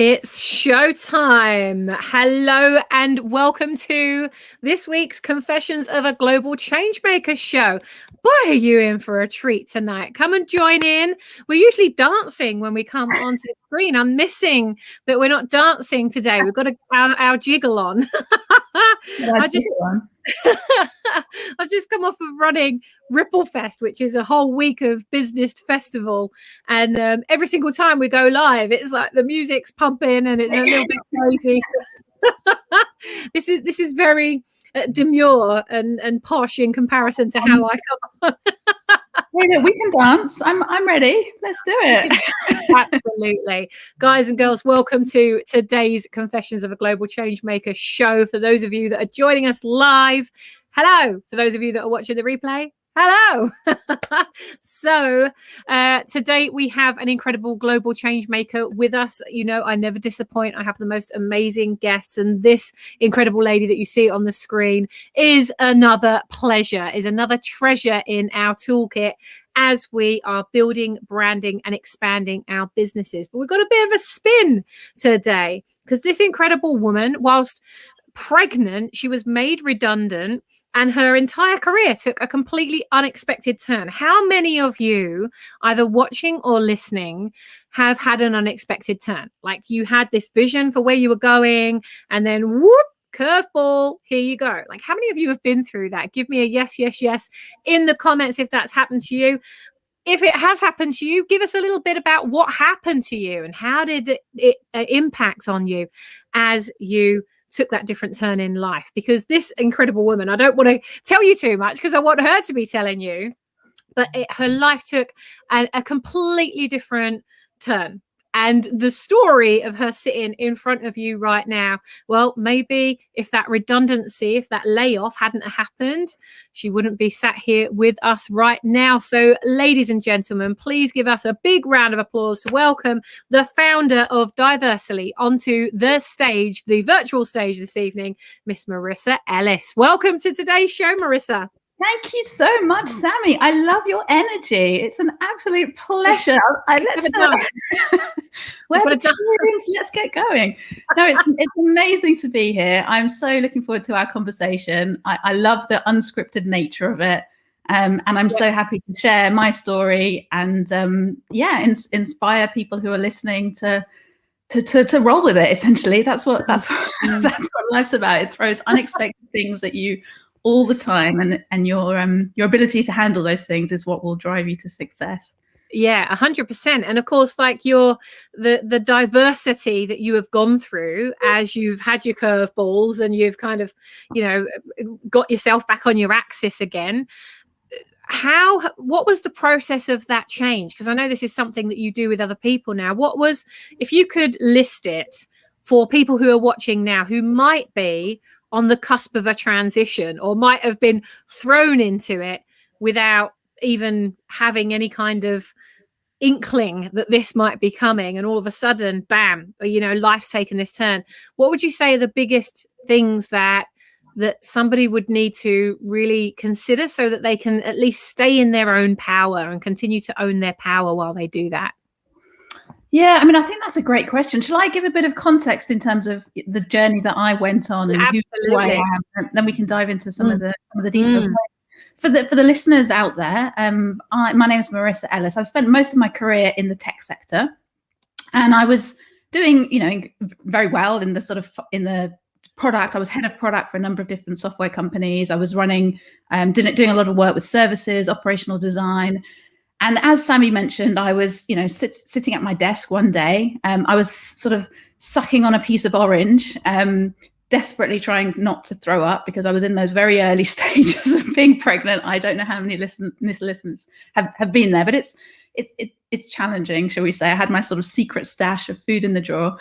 It's showtime. Hello and welcome to this week's Confessions of a Global Changemaker show. Boy, are you in for a treat tonight. Come and join in. We're usually dancing when we come onto the screen. I'm missing that we're not dancing today. We've got our jiggle on. I've just come off of running Ripple Fest, which is a whole week of business festival, and every single time we go live, it's like the music's pumping and it's a little bit crazy. This is very demure and posh in comparison to how I come on. We can dance. I'm ready. Let's do it. Absolutely. Guys and girls, welcome to today's Confessions of a Global Changemaker show. For those of you that are joining us live, hello. For those of you that are watching the replay, hello. So today we have an incredible global change maker with us. You know, I never disappoint. I have the most amazing guests, and this incredible lady that you see on the screen is another pleasure, is another treasure in our toolkit as we are building, branding and expanding our businesses. But we've got a bit of a spin today because this incredible woman, whilst pregnant, she was made redundant, and her entire career took a completely unexpected turn. How many of you, either watching or listening, have had an unexpected turn? Like you had this vision for where you were going, and then whoop, curveball, here you go. Like how many of you have been through that? Give me a yes in the comments if that's happened to you. If it has happened to you, give us a little bit about what happened to you and how did it impact on you as you took that different turn in life. Because this incredible woman, I don't want to tell you too much because I want her to be telling you, but her life took a completely different turn. And the story of her sitting in front of you right now, well, maybe if that redundancy, if that layoff hadn't happened, she wouldn't be sat here with us right now. So ladies and gentlemen, please give us a big round of applause to welcome the founder of Diversely onto the stage, the virtual stage this evening, Miss Marissa Ellis. Welcome to today's show, Marissa. Thank you so much, Sammy. I love your energy. It's an absolute pleasure. Let's get going. No, it's amazing to be here. I'm so looking forward to our conversation. I love the unscripted nature of it. And I'm so happy to share my story and inspire people who are listening to roll with it. Essentially, that's what life's about. It throws unexpected things at you all the time, and your ability to handle those things is what will drive you to success. Yeah, 100%. And of course, like the diversity that you have gone through as you've had your curveballs and you've kind of, got yourself back on your axis again. What was the process of that change? Because I know this is something that you do with other people now. If you could list it for people who are watching now, who might be on the cusp of a transition or might have been thrown into it without even having any kind of inkling that this might be coming, and all of a sudden, bam, life's taken this turn. What would you say are the biggest things that somebody would need to really consider so that they can at least stay in their own power and continue to own their power while they do that? Yeah, I mean, I think that's a great question. Shall I give a bit of context in terms of the journey that I went on and who I am? And then we can dive into some of the details. For the listeners out there, my name is Marissa Ellis. I've spent most of my career in the tech sector, and I was doing very well in the product. I was head of product for a number of different software companies. I was doing a lot of work with services, operational design. And as Sammy mentioned, I was, sitting at my desk one day. I was sort of sucking on a piece of orange, desperately trying not to throw up because I was in those very early stages of being pregnant. I don't know how many listeners have been there, but it's challenging, shall we say. I had my sort of secret stash of food in the drawer,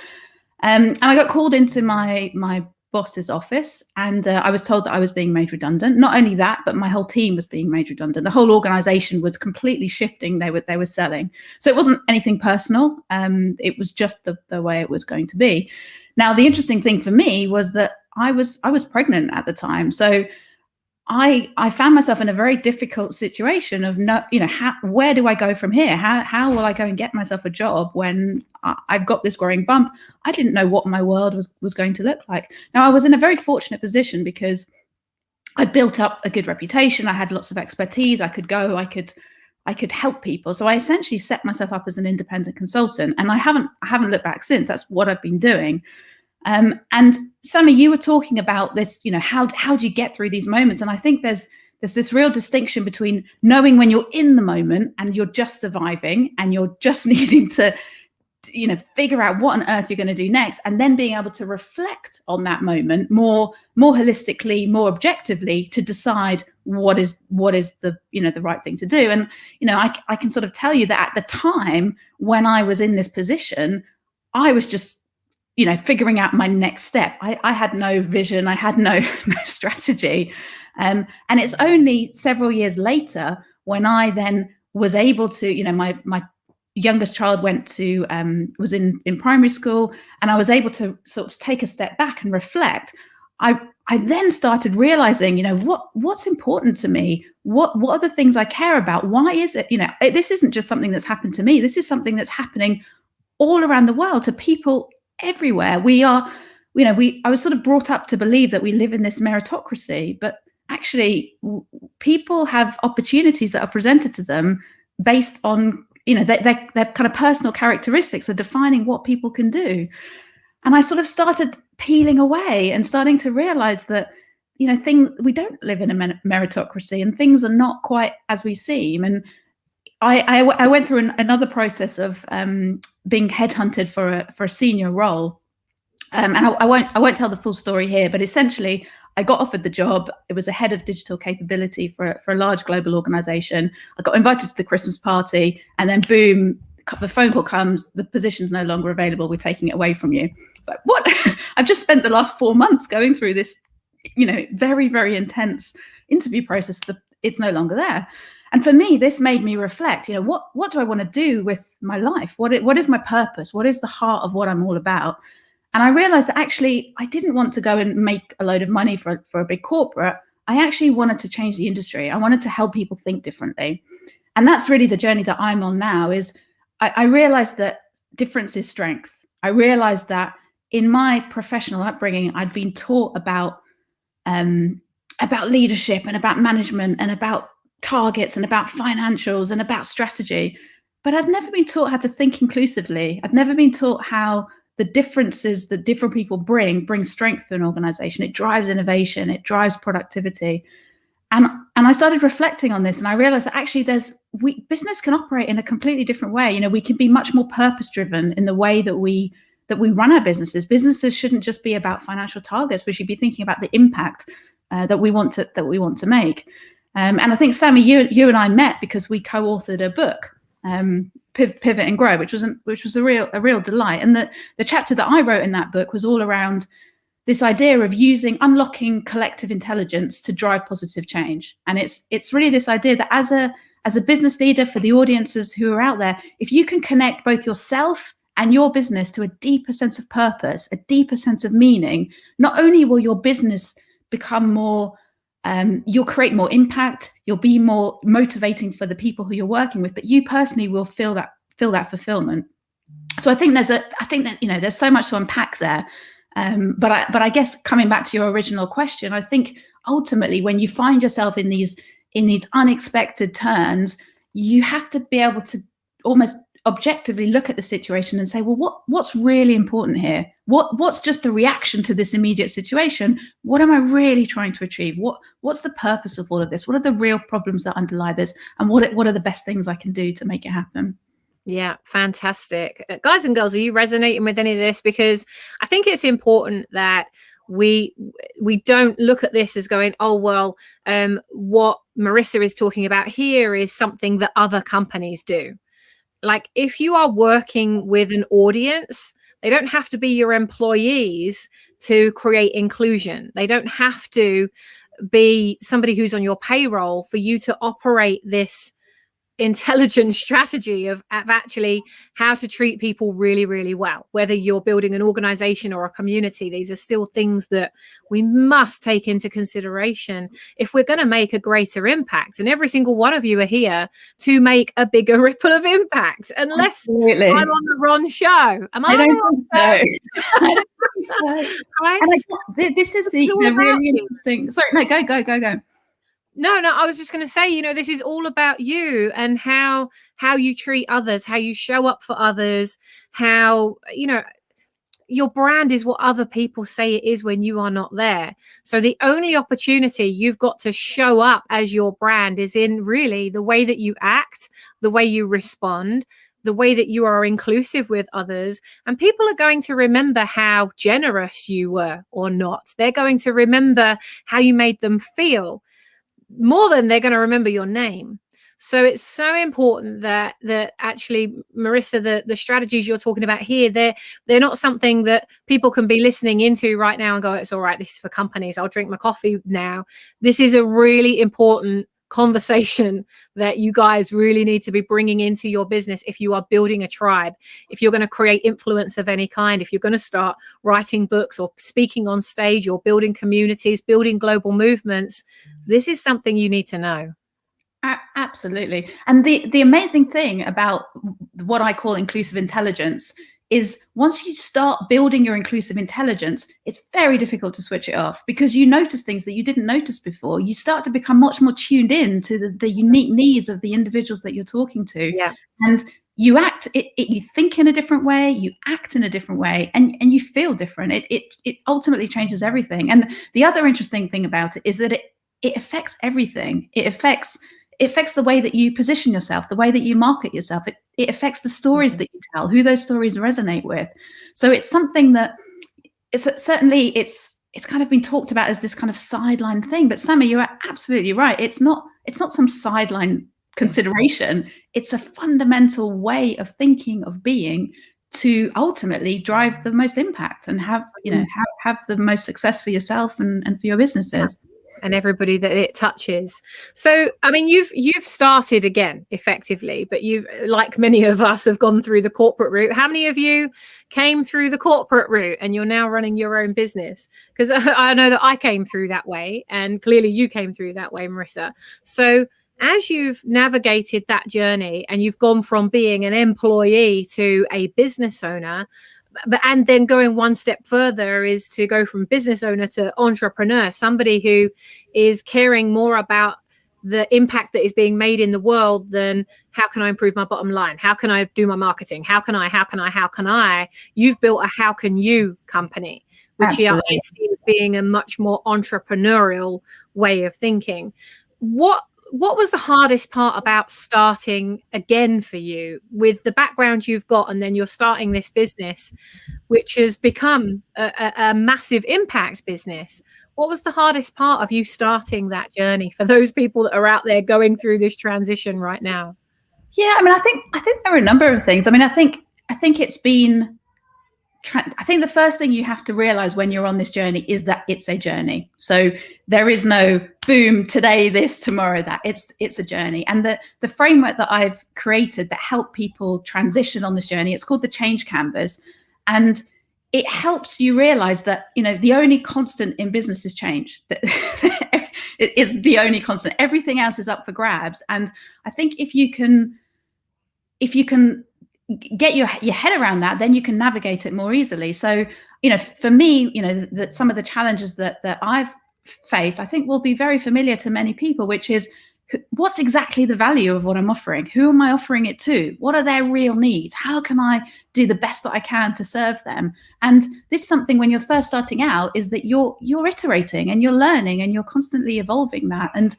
and I got called into my boss's office, and I was told that I was being made redundant. Not only that, but my whole team was being made redundant. The whole organization was completely shifting. They were selling. So it wasn't anything personal. It was just the way it was going to be. Now, the interesting thing for me was that I was pregnant at the time. So I found myself in a very difficult situation of where do I go from here? How will I go and get myself a job when I've got this growing bump? I didn't know what my world was going to look like. Now, I was in a very fortunate position because I'd built up a good reputation. I had lots of expertise. I could help people. So I essentially set myself up as an independent consultant, and I haven't looked back since. That's what I've been doing. And Sammy, you were talking about this, how do you get through these moments? And I think there's this real distinction between knowing when you're in the moment and you're just surviving and you're just needing to, figure out what on earth you're going to do next, and then being able to reflect on that moment more holistically, more objectively, to decide what is the the right thing to do. And I can sort of tell you that at the time when I was in this position, I was just figuring out my next step. I had no vision. I had no strategy. And it's only several years later when I then was able to, my youngest child was in primary school, and I was able to sort of take a step back and reflect. I then started realizing, what's important to me? What are the things I care about? Why is it, this isn't just something that's happened to me. This is something that's happening all around the world to people everywhere. I was sort of brought up to believe that we live in this meritocracy, but actually people have opportunities that are presented to them based on, their kind of personal characteristics are defining what people can do. And I sort of started peeling away and starting to realize that, we don't live in a meritocracy, and things are not quite as we seem. And I went through another process of being headhunted for a senior role, and I won't tell the full story here, but essentially I got offered the job. It was a head of digital capability for a large global organization. I got invited to the Christmas party, and then boom, the phone call comes, the position's no longer available, we're taking it away from you. It's like, what? I've just spent the last 4 months going through this, very, very intense interview process. It's no longer there. And for me, this made me reflect, what do I want to do with my life? What is my purpose? What is the heart of what I'm all about? And I realized that actually I didn't want to go and make a load of money for a big corporate. I actually wanted to change the industry. I wanted to help people think differently. And that's really the journey that I'm on now. Is I realized that difference is strength. I realized that in my professional upbringing, I'd been taught about leadership and about management and about targets and about financials and about strategy, but I'd never been taught how to think inclusively. I'd never been taught how the differences that different people bring strength to an organization. It drives innovation, it drives productivity. And I started reflecting on this, and I realized that actually business can operate in a completely different way. We can be much more purpose-driven in the way that we run our businesses. Businesses shouldn't just be about financial targets. We should be thinking about the impact that we want to make. And I think, Sammy, you and I met because we co-authored a book, Pivot and Grow, which was a real delight. And the chapter that I wrote in that book was all around this idea of unlocking collective intelligence to drive positive change. And it's really this idea that as a business leader, for the audiences who are out there, if you can connect both yourself and your business to a deeper sense of purpose, a deeper sense of meaning, not only will your business become more, you'll create more impact, you'll be more motivating for the people who you're working with, but you personally will feel that fulfillment. So I think there's so much to unpack there. But I guess coming back to your original question, I think ultimately when you find yourself in these unexpected turns, you have to be able to almost objectively look at the situation and say, well, what's really important here? What's just the reaction to this immediate situation? What am I really trying to achieve? What's the purpose of all of this? What are the real problems that underlie this? And what are the best things I can do to make it happen? Yeah, fantastic. Guys and girls, are you resonating with any of this? Because I think it's important that we don't look at this as going, oh, well, what Marissa is talking about here is something that other companies do. Like, if you are working with an audience, they don't have to be your employees to create inclusion. They don't have to be somebody who's on your payroll for you to operate this intelligent strategy of actually how to treat people really, really well. Whether you're building an organization or a community, these are still things that we must take into consideration if we're going to make a greater impact. And every single one of you are here to make a bigger ripple of impact, unless Absolutely. I'm on the wrong show. Am I? I don't think so. I don't think so. Right? And this is the really interesting. Sorry, no, go. No, I was just going to say, this is all about you and how you treat others, how you show up for others, how, your brand is what other people say it is when you are not there. So the only opportunity you've got to show up as your brand is in really the way that you act, the way you respond, the way that you are inclusive with others. And people are going to remember how generous you were or not. They're going to remember how you made them feel, more than they're going to remember your name. So it's so important that actually, Marissa, the strategies you're talking about here, they're not something that people can be listening into right now and go, it's all right, this is for companies, I'll drink my coffee now. This is a really important conversation that you guys really need to be bringing into your business if you are building a tribe, if you're going to create influence of any kind, if you're going to start writing books or speaking on stage or building communities, building global movements. This is something you need to know. Absolutely. And the amazing thing about what I call inclusive intelligence is once you start building your inclusive intelligence, it's very difficult to switch it off, because you notice things that you didn't notice before. You start to become much more tuned in to the unique needs of the individuals that you're talking to. Yeah. And you you think in a different way, you act in a different way, and you feel different. It ultimately changes everything. And the other interesting thing about it is that it affects everything. It affects the way that you position yourself, the way that you market yourself. It affects the stories that you tell, who those stories resonate with. So it's something that it's kind of been talked about as this kind of sideline thing. But Sammy, you're absolutely right. It's not some sideline consideration. It's a fundamental way of thinking, of being, to ultimately drive the most impact and have the most success for yourself and for your businesses. And everybody that it touches. So, I mean, you've started again effectively, but you've, like many of us, have gone through the corporate route. How many of you came through the corporate route and you're now running your own business? Because I know that I came through that way, and clearly you came through that way, Marissa. So as you've navigated that journey and you've gone from being an employee to a business owner, and then going one step further is to go from business owner to entrepreneur, somebody who is caring more about the impact that is being made in the world than how can I improve my bottom line? How can I do my marketing? How can I? You've built a how can you company, which I see as being a much more entrepreneurial way of thinking. What was the hardest part about starting again for you, with the background you've got, and then you're starting this business, which has become a massive impact business? What was the hardest part of you starting that journey for those people that are out there going through this transition right now? Yeah, I mean, I think there are a number of things. I mean, I think it's been. I think the first thing you have to realize when you're on this journey is that it's a journey. So there is no boom, today this, tomorrow that. It's a journey. And the framework that I've created that help people transition on this journey, it's called the Change Canvas. And it helps you realize that, the only constant in business is change. It is the only constant. Everything else is up for grabs. And I think if you can get your head around that, then you can navigate it more easily. So, for me, that some of the challenges that I've faced, I think will be very familiar to many people, which is, what's exactly the value of what I'm offering? Who am I offering it to? What are their real needs? How can I do the best that I can to serve them? And this is something, when you're first starting out, is that you're iterating and you're learning and you're constantly evolving that. And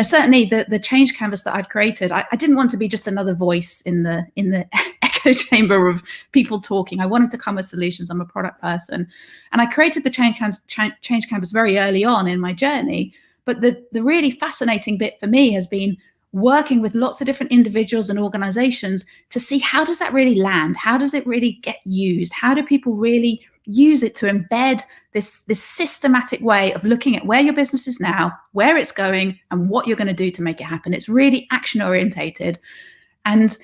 certainly the change canvas that I've created, I didn't want to be just another voice in the echo chamber of people talking. I wanted to come with solutions. I'm a product person, and I created the change canvas very early on in my journey. But the really fascinating bit for me has been working with lots of different individuals and organizations to see, how does that really land? How does it really get used? How do people really use it to embed this systematic way of looking at where your business is now, where it's going, and what you're going to do to make it happen. It's really action orientated. And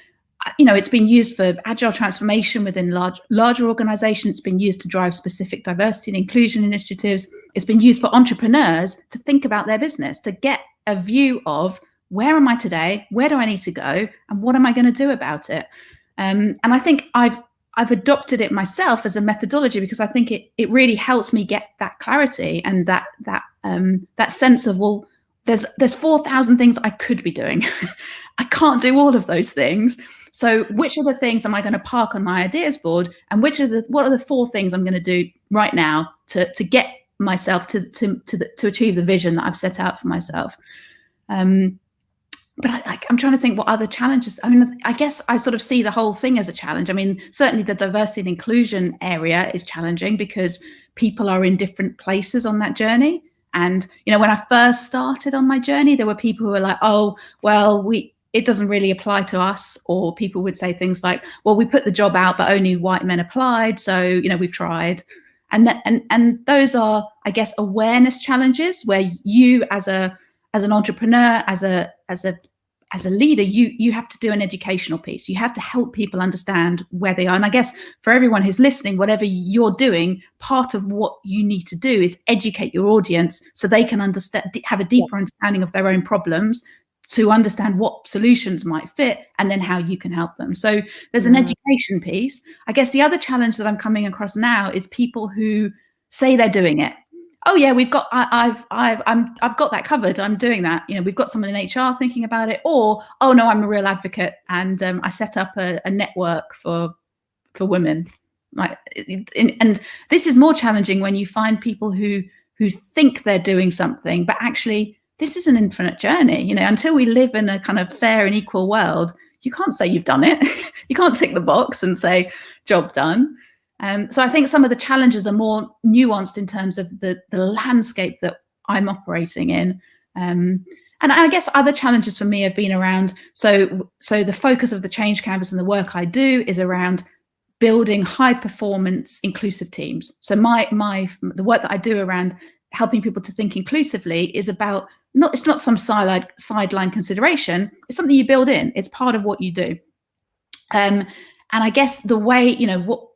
it's been used for agile transformation within larger organizations. It's been used to drive specific diversity and inclusion initiatives. It's been used for entrepreneurs to think about their business, to get a view of where am I today, where do I need to go, and what am I going to do about it? And I think I've adopted it myself as a methodology because I think it really helps me get that clarity and that sense of, well, there's 4,000 things I could be doing. I can't do all of those things. So which are the things am I going to park on my ideas board, and what are the 4 things I'm going to do right now to get myself to achieve the vision that I've set out for myself. But I'm trying to think what other challenges. I mean, I guess I sort of see the whole thing as a challenge. I mean, certainly the diversity and inclusion area is challenging because people are in different places on that journey. And, when I first started on my journey, there were people who were like, oh, well, it doesn't really apply to us. Or people would say things like, well, we put the job out, but only white men applied. So, we've tried. And those are, I guess, awareness challenges where you as an entrepreneur, as a leader, you have to do an educational piece. You have to help people understand where they are. And I guess for everyone who's listening, whatever you're doing, part of what you need to do is educate your audience so they can have a deeper understanding of their own problems, to understand what solutions might fit, and then how you can help them. So there's an education piece. I guess the other challenge that I'm coming across now is people who say they're doing it. Oh yeah, I've got that covered. I'm doing that. We've got someone in HR thinking about it. Or, oh no, I'm a real advocate, and I set up a network for women. Right, and this is more challenging when you find people who think they're doing something, but actually this is an infinite journey. Until we live in a kind of fair and equal world, you can't say you've done it. You can't tick the box and say job done. So I think some of the challenges are more nuanced in terms of the landscape that I'm operating in. And I guess other challenges for me have been around, so the focus of the Change Canvas and the work I do is around building high performance inclusive teams. So the work that I do around helping people to think inclusively is about, it's not some sideline consideration, it's something you build in, it's part of what you do. And I guess the way, what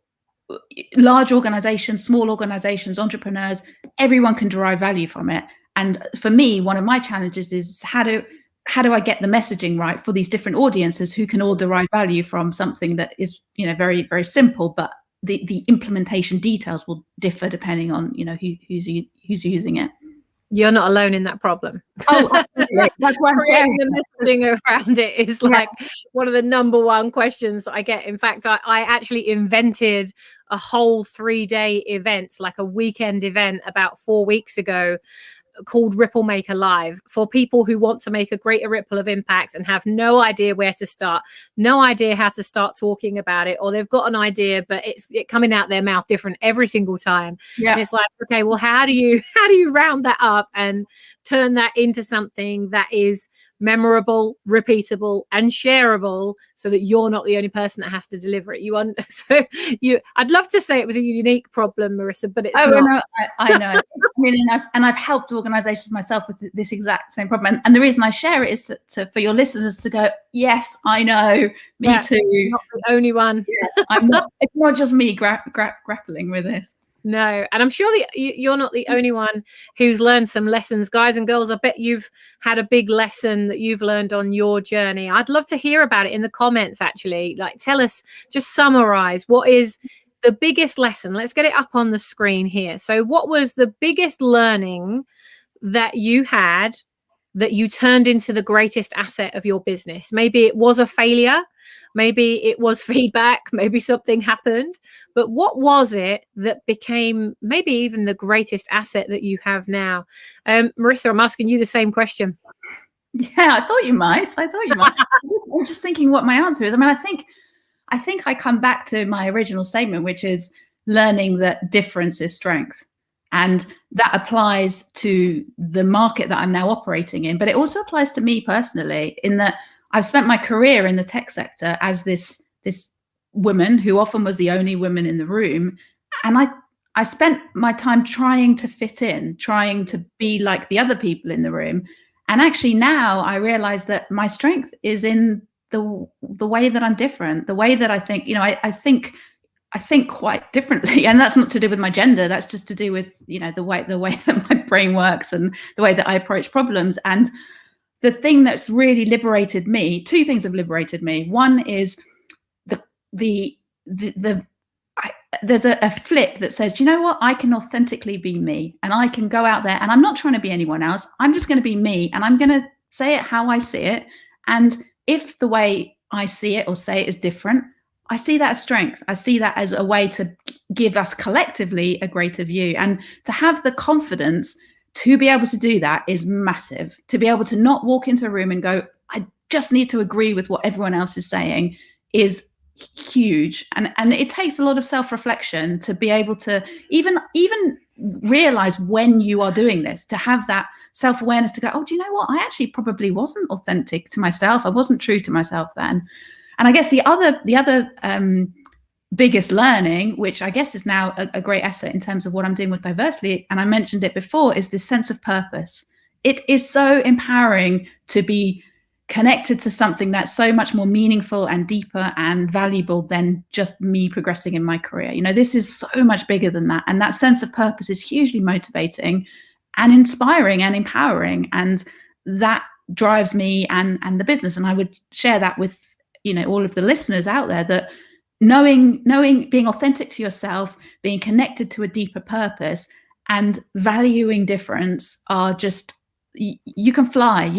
large organizations, small organizations, entrepreneurs, everyone can derive value from it. And for me, one of my challenges is how do I get the messaging right for these different audiences who can all derive value from something that is, very, very simple, but the implementation details will differ depending on, who's using it. You're not alone in that problem. Oh, absolutely. That's why I'm sharing the messaging around it is like one of the number one questions I get. In fact, I actually invented a whole 3-day event, like a weekend event, about 4 weeks ago, called Ripple Maker Live, for people who want to make a greater ripple of impact and have no idea where to start, no idea how to start talking about it, or they've got an idea but it's coming out their mouth different every single time. And it's like, okay, well, how do you round that up and turn that into something that is memorable, repeatable, and shareable, so that you're not the only person that has to deliver it. I'd love to say it was a unique problem, Marissa, but it's not. No, I know. I mean, I've helped organizations myself with this exact same problem, and the reason I share it is for your listeners to go, yes, I know, me too. You're not the only one. It's not just me grappling with this. No, and I'm sure that you're not the only one who's learned some lessons. Guys and girls, I bet you've had a big lesson that you've learned on your journey. I'd love to hear about it in the comments, actually. Like, tell us, just summarize, what is the biggest lesson? Let's get it up on the screen here. So what was the biggest learning that you had that you turned into the greatest asset of your business? Maybe it was a failure. Maybe it was feedback, maybe something happened, but what was it that became maybe even the greatest asset that you have now? Marissa, I'm asking you the same question. Yeah, I thought you might. I'm just thinking what my answer is. I mean, I think I come back to my original statement, which is learning that difference is strength. And that applies to the market that I'm now operating in, but it also applies to me personally, in that I've spent my career in the tech sector as this woman who often was the only woman in the room. And I spent my time trying to fit in, trying to be like the other people in the room. And actually now I realize that my strength is in the way that I'm different, the way that I think. I think quite differently, and that's not to do with my gender. That's just to do with the way that my brain works and the way that I approach problems. And the thing that's really liberated me, two things have liberated me. One is there's a flip that says, you know what, I can authentically be me, and I can go out there, and I'm not trying to be anyone else. I'm just going to be me, and I'm going to say it how I see it. And if the way I see it or say it is different, I see that as strength. I see that as a way to give us collectively a greater view. And to have the confidence to be able to do that is massive. To be able to not walk into a room and go, I just need to agree with what everyone else is saying, is huge. And it takes a lot of self-reflection to be able to even realize when you are doing this, to have that self-awareness to go, oh, do you know what? I actually probably wasn't authentic to myself. I wasn't true to myself then. And I guess the other biggest learning, which I guess is now a great asset in terms of what I'm doing with Diversely, and I mentioned it before, is this sense of purpose. It is so empowering to be connected to something that's so much more meaningful and deeper and valuable than just me progressing in my career. This is so much bigger than that. And that sense of purpose is hugely motivating and inspiring and empowering. And that drives me and the business. And I would share that with all of the listeners out there, that knowing, being authentic to yourself, being connected to a deeper purpose, and valuing difference are just, you can fly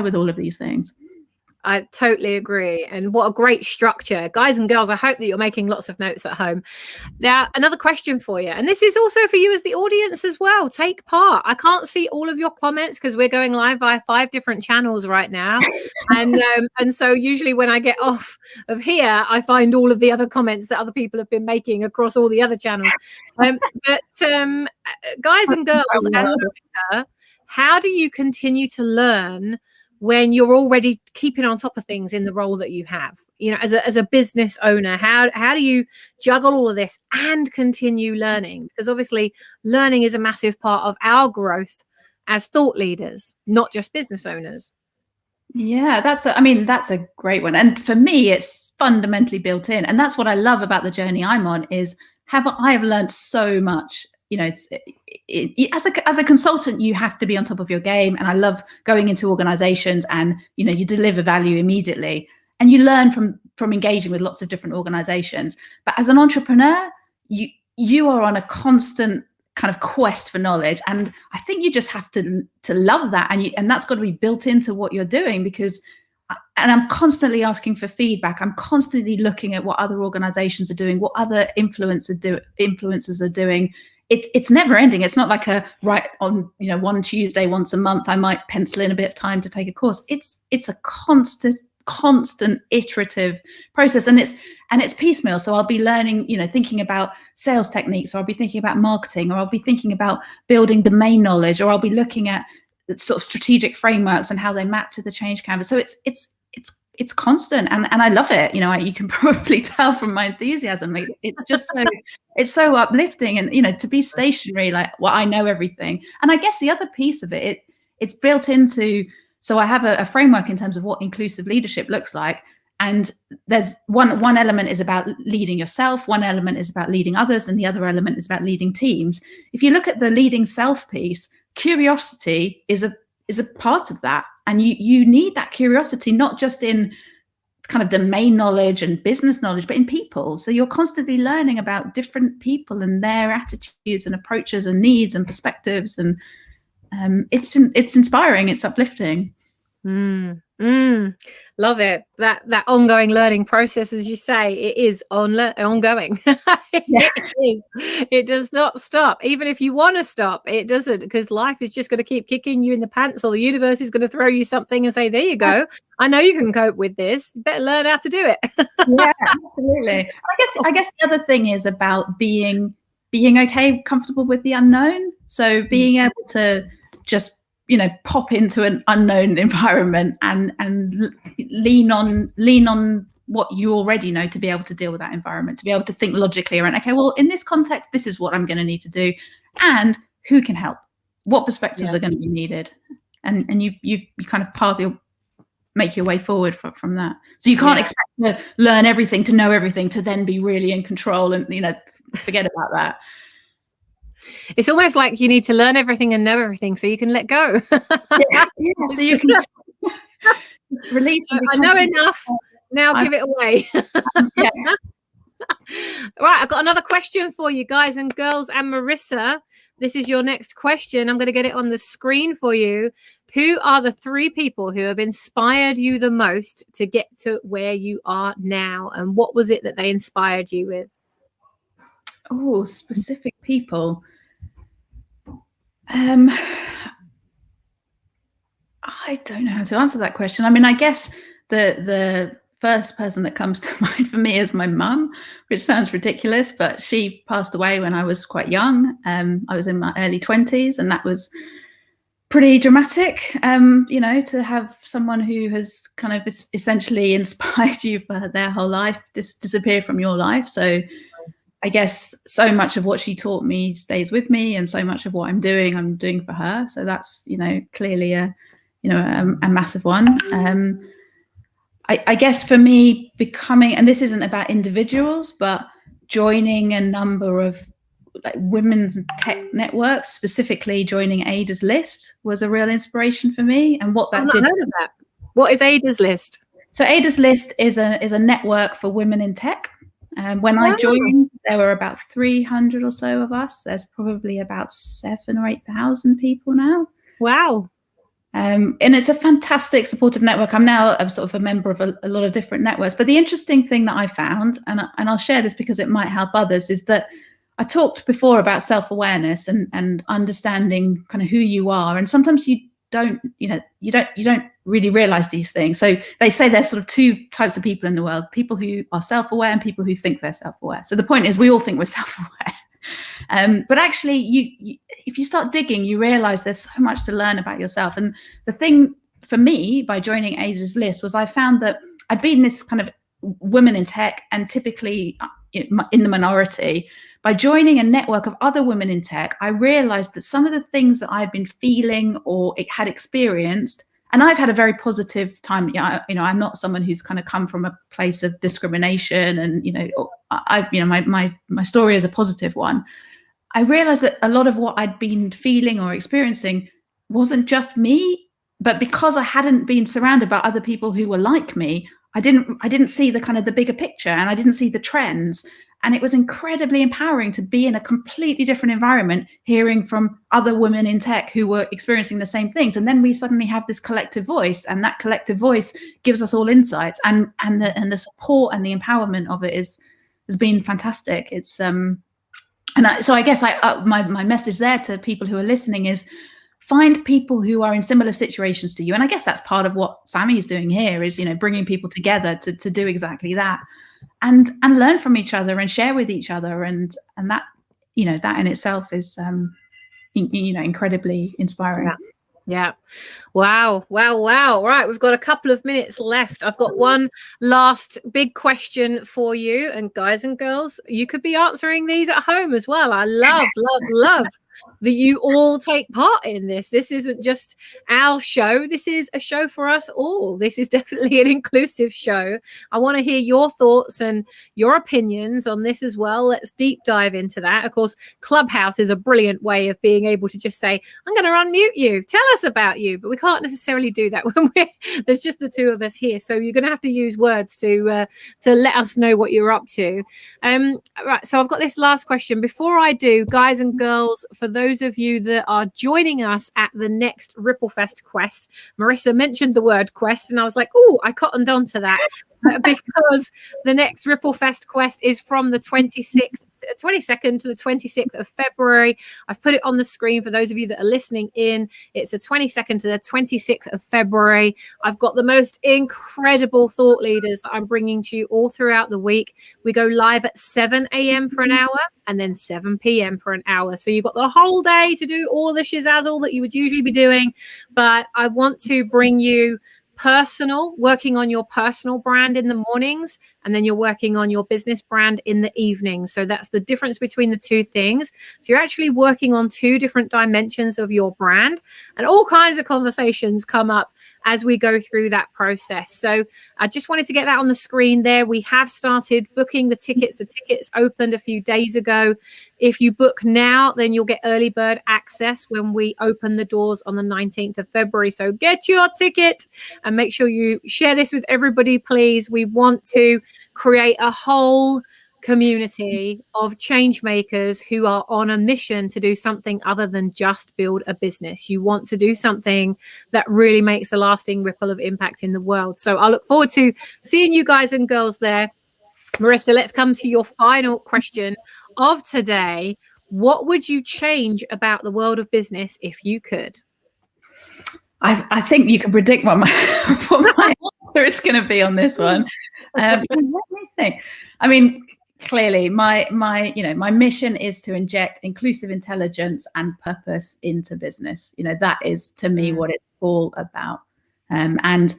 with all of these things. I totally agree. And what a great structure. Guys and girls, I hope that you're making lots of notes at home. Now, another question for you. And this is also for you as the audience as well. Take part. I can't see all of your comments because we're going live via 5 different channels right now. And so usually when I get off of here, I find all of the other comments that other people have been making across all the other channels. But guys and girls, and Marissa, how do you continue to learn when you're already keeping on top of things in the role that you have, as a business owner? How do you juggle all of this and continue learning? Because obviously learning is a massive part of our growth as thought leaders, not just business owners. Yeah, that's a great one. And for me, it's fundamentally built in. And that's what I love about the journey I'm on, is I have learned so much. As a consultant, you have to be on top of your game. And I love going into organizations and, you deliver value immediately, and you learn from engaging with lots of different organizations. But as an entrepreneur, you are on a constant kind of quest for knowledge. And I think you just have to love that. And that's got to be built into what you're doing, because I'm constantly asking for feedback. I'm constantly looking at what other organizations are doing, what other influencers are doing. It's never ending. It's not like on one Tuesday once a month I might pencil in a bit of time to take a course. It's a constant iterative process, and it's piecemeal. So I'll be learning, thinking about sales techniques, or I'll be thinking about marketing, or I'll be thinking about building domain knowledge, or I'll be looking at sort of strategic frameworks and how they map to the change canvas. So it's constant, and I love it. You can probably tell from my enthusiasm. It's just it's so uplifting, and to be stationary, like, well, I know everything. And I guess the other piece of it's built into. So I have a framework in terms of what inclusive leadership looks like, and there's one element is about leading yourself, one element is about leading others, and the other element is about leading teams. If you look at the leading self piece, curiosity is a part of that. And you need that curiosity, not just in kind of domain knowledge and business knowledge, but in people. So you're constantly learning about different people and their attitudes and approaches and needs and perspectives. And it's inspiring, it's uplifting. Love it. That ongoing learning process, as you say, it is ongoing. Yeah. It is. It does not stop. Even if you want to stop, it doesn't, because life is just going to keep kicking you in the pants, or the universe is going to throw you something and say, there you go. I know you can cope with this. You better learn how to do it. Yeah, absolutely. I guess the other thing is about being okay, comfortable with the unknown. So being able to just pop into an unknown environment and lean on what you already know to be able to deal with that environment, to be able to think logically around, okay, well, in this context, this is what I'm going to need to do, and who can help, what perspectives are going to be needed, and you kind of make your way forward from that. So you can't expect to learn everything, to know everything, to then be really in control, and forget about that. It's almost like you need to learn everything and know everything so you can let go. So you can release. I know enough. Now give it away. Right, I've got another question for you guys and girls, and Marissa, this is your next question. I'm going to get it on the screen for you. Who are the 3 people who have inspired you the most to get to where you are now, and what was it that they inspired you with? Oh, specific people. I don't know how to answer that question. I mean, I guess the first person that comes to mind for me is my mum, which sounds ridiculous, but she passed away when I was quite young. I was in my early 20s, and that was pretty dramatic, to have someone who has kind of essentially inspired you for their whole life disappear from your life. So I guess so much of what she taught me stays with me, and so much of what I'm doing for her. So that's, clearly a massive one. I guess for me, becoming, and this isn't about individuals, but joining a number of women's tech networks, specifically joining Ada's List, was a real inspiration for me. And what that did. Heard of that. What is Ada's List? So Ada's List is a network for women in tech. When I joined, there were about 300 or so of us. There's probably about 7,000 or 8,000 people now. Wow. And it's a fantastic supportive network. I'm now sort of a member of a lot of different networks. But the interesting thing that I found, and I'll share this because it might help others, is that I talked before about self-awareness and understanding kind of who you are. And sometimes you don't really realize these things. So they say there's sort of 2 types of people in the world: people who are self-aware and people who think they're self-aware. So the point is, we all think we're self-aware. But actually, you if you start digging, you realize there's so much to learn about yourself. And the thing for me, by joining Ada's List, was I found that I'd been this kind of women in tech and typically in the minority. By joining a network of other women in tech, I realized that some of the things that I'd been feeling or had experienced, and I've had a very positive time. I'm not someone who's kind of come from a place of discrimination, and my story is a positive one. I realized that a lot of what I'd been feeling or experiencing wasn't just me, but because I hadn't been surrounded by other people who were like me, I didn't see the kind of the bigger picture, and I didn't see the trends. And it was incredibly empowering to be in a completely different environment, hearing from other women in tech who were experiencing the same things. And then we suddenly have this collective voice, and that collective voice gives us all insights, and the support and the empowerment of it has been fantastic. It's so I guess my message there to people who are listening is, find people who are in similar situations to you. And I guess that's part of what Sammy is doing here, is bringing people together to do exactly that. And learn from each other and share with each other, and that that in itself is incredibly inspiring. Yeah. Wow. Right, we've got a couple of minutes left. I've got one last big question for you, and guys and girls, you could be answering these at home as well. I love that you all take part in this. This isn't just our show. This is a show for us all. This is definitely an inclusive show. I want to hear your thoughts and your opinions on this as well. Let's deep dive into that. Of course, Clubhouse is a brilliant way of being able to just say, I'm going to unmute you. Tell us about you. But we can't necessarily do that when there's just the 2 of us here. So you're going to have to use words to let us know what you're up to. Right. So I've got this last question. Before I do, guys and girls, for those of you that are joining us at the next Ripplefest Quest, Marissa mentioned the word quest, and I was like, oh, I cottoned on to that because the next Ripplefest Quest is from the 22nd to the 26th of February. I've put it on the screen for those of you that are listening in. It's the 22nd to the 26th of February. I've got the most incredible thought leaders that I'm bringing to you all throughout the week. We go live at 7 a.m. for an hour and then 7 p.m. for an hour. So you've got the whole day to do all the shizazzle that you would usually be doing. But I want to bring you working on your personal brand in the mornings, and then you're working on your business brand in the evening. So that's the difference between the two things. So you're actually working on two different dimensions of your brand, and all kinds of conversations come up as we go through that process. So I just wanted to get that on the screen there. We have started booking the tickets. The tickets opened a few days ago. If you book now, then you'll get early bird access when we open the doors on the 19th of February. So get your ticket and make sure you share this with everybody, please. We want to create a whole community of change makers who are on a mission to do something other than just build a business. You want to do something that really makes a lasting ripple of impact in the world. So I look forward to seeing you guys and girls there. Marissa, let's come to your final question of today. What would you change about the world of business if you could? I think you can predict what my answer is going to be on this one. Let me think. I mean, clearly, my mission is to inject inclusive intelligence and purpose into business. That is, to me, what it's all about. And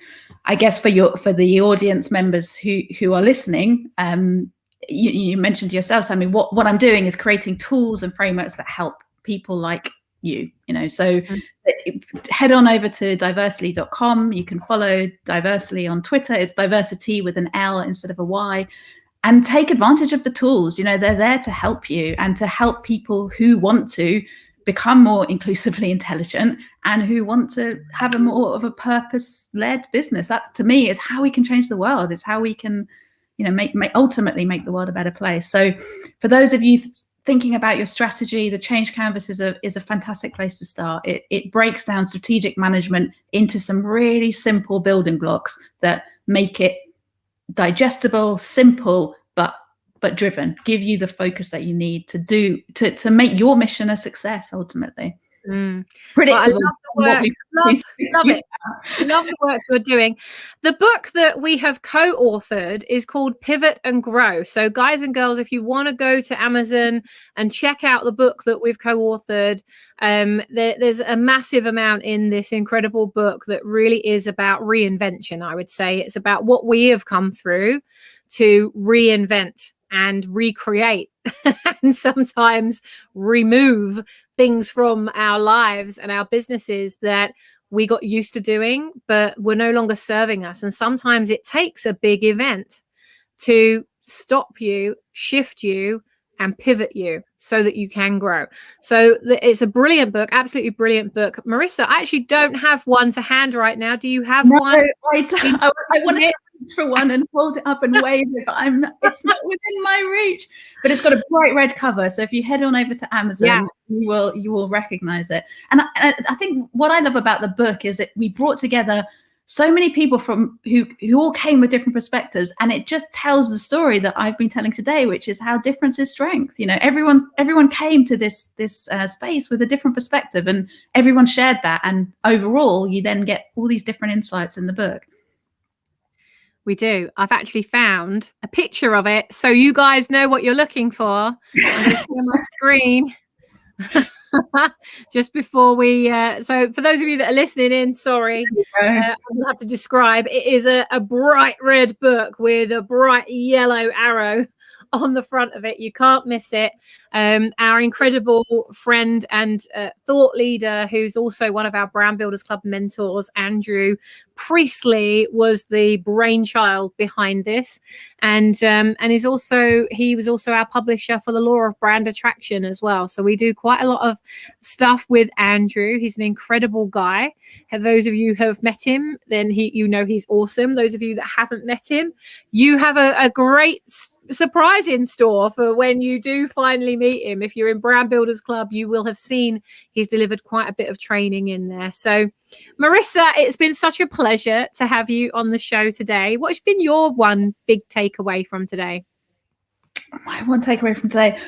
I guess for the audience members who are listening, you mentioned to yourself, Sammy, what I'm doing is creating tools and frameworks that help people like you. So head on over to diversely.com. You can follow Diversely on Twitter. It's diversity with an L instead of a Y. And take advantage of the tools. They're there to help you and to help people who want to become more inclusively intelligent and who want to have a more of a purpose-led business. That, to me, is how we can change the world. It's how we can, ultimately make the world a better place. So for those of you thinking about your strategy, the Change Canvas is a fantastic place to start. It breaks down strategic management into some really simple building blocks that make it digestible, simple, but driven, give you the focus that you need to make your mission a success ultimately. Well, I love the work. Love it. Love the work you're doing. The book that we have co-authored is called Pivot and Grow. So guys and girls, if you want to go to Amazon and check out the book that we've co-authored, there's a massive amount in this incredible book that really is about reinvention. I would say it's about what we have come through to reinvent and recreate and sometimes remove things from our lives and our businesses that we got used to doing, but were no longer serving us. And sometimes it takes a big event to stop you, shift you, and pivot you so that you can grow. So it's a brilliant book, absolutely brilliant book. Marissa, I actually don't have one to hand right now. Do you have one? I don't. I wanted to reach for one and hold it up and wave it, but it's not within my reach. But it's got a bright red cover, so if you head on over to Amazon, you will recognize it. And I think what I love about the book is that we brought together so many people from who all came with different perspectives, and it just tells the story that I've been telling today, which is how difference is strength. Everyone came to this space with a different perspective, and everyone shared that, and overall you then get all these different insights in the book. We do. I've actually found a picture of it, so you guys know what you're looking for. I'm going to share my screen. Just before we so for those of you that are listening in, sorry, I'll have to describe. It is a bright red book with a bright yellow arrow on the front of it. You can't miss it. Our incredible friend and thought leader, who's also one of our Brand Builders Club mentors, Andrew Priestley, was the brainchild behind this, and he was also our publisher for the Law of Brand Attraction as well. So we do quite a lot of stuff with Andrew. He's an incredible guy. And those of you who have met him, then he's awesome. Those of you that haven't met him, you have a great surprise in store for when you do finally meet him. If you're in Brand Builders Club, you will have seen he's delivered quite a bit of training in there. So Marissa, it's been such a pleasure to have you on the show today. What's been your one big takeaway from today? My one takeaway from today?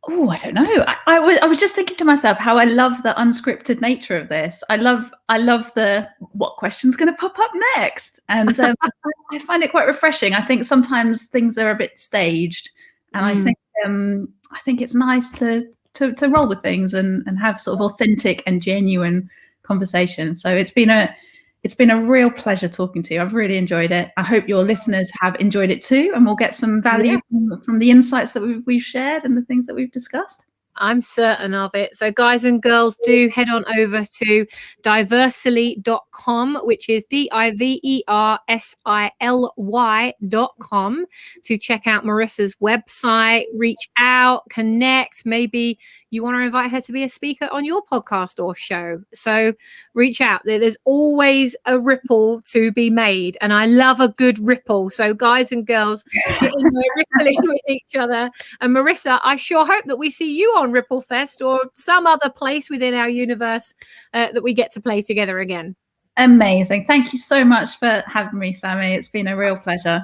Oh, I don't know. I was just thinking to myself how I love the unscripted nature of this. I love the what question's going to pop up next, and I find it quite refreshing. I think sometimes things are a bit staged, and I think it's nice to roll with things and have sort of authentic and genuine conversation. So it's been It's been a real pleasure talking to you. I've really enjoyed it. I hope your listeners have enjoyed it too, and we'll get some value from the insights that we've shared and the things that we've discussed. I'm certain of it. So guys and girls, do head on over to diversely.com, which is diversily.com, to check out Marissa's website, reach out, connect. Maybe you want to invite her to be a speaker on your podcast or show. So reach out. There's always a ripple to be made. And I love a good ripple. So guys and girls, get in there rippling with each other. And Marissa, I sure hope that we see you on Ripple Fest or some other place within our universe that we get to play together again. Amazing. Thank you so much for having me, Sammy. It's been a real pleasure.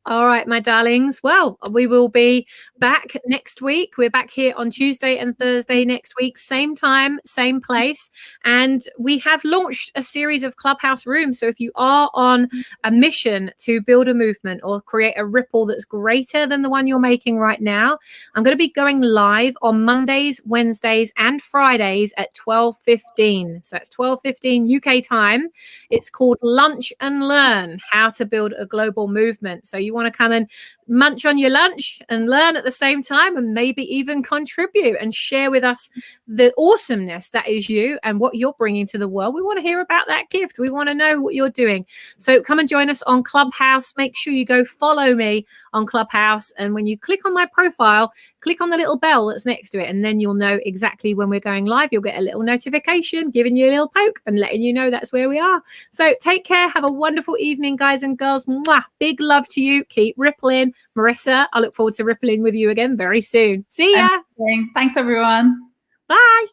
All right, my darlings. Well, we will be back next week. We're back here on Tuesday and Thursday next week, same time, same place. And we have launched a series of Clubhouse rooms. So if you are on a mission to build a movement or create a ripple that's greater than the one you're making right now, I'm going to be going live on Mondays, Wednesdays, and Fridays at 12:15. So that's 12:15 UK time. It's called Lunch and Learn: How to Build a Global Movement. So you want to come and munch on your lunch and learn at the same time, and maybe even contribute and share with us the awesomeness that is you and what you're bringing to the world. We want to hear about that gift. We want to know what you're doing. So come and join us on Clubhouse. Make sure you go follow me on Clubhouse, and when you click on my profile, click on the little bell that's next to it, and then you'll know exactly when we're going live. You'll get a little notification giving you a little poke and letting you know that's where we are. So take care. Have a wonderful evening, guys and girls. Mwah. Big love to you. Keep rippling. Marissa, I look forward to rippling with you again very soon. See ya. Thanks, everyone. Bye.